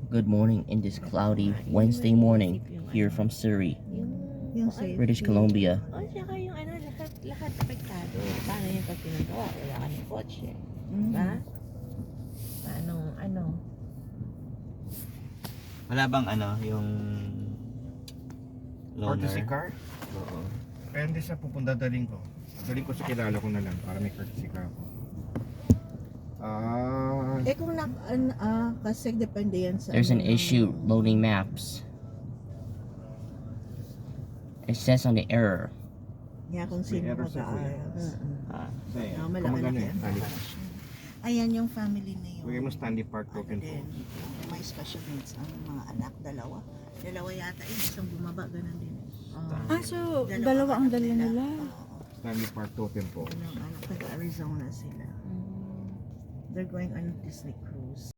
Good morning in this cloudy Wednesday morning here from Surrey, Yung safety. British Columbia. O, tsaka yung lahat apektado. Paano yung pag pinagawa? Wala ka ng kotse. Diba? Paano, Wala bang yung Courtesy loaner? car? Oo. Depende sa pupunta daling ko. Daling ko sa kilala ko na lang para may courtesy car ako. Kung kasi depende yan sa There's an ano, issue loading maps. It says on the error. kung sino error sa mag-aaral. Ah, Kumagano yan. Ayan yung family na yun. Huwag mo Stanley Park token po. Then, may special needs ang mga anak, dalawa yata yun, isang bumaba, ganun din. So, dalawa ang dali nila. Stanley Park token po. Taga Arizona sila. They're going on Disney cruise.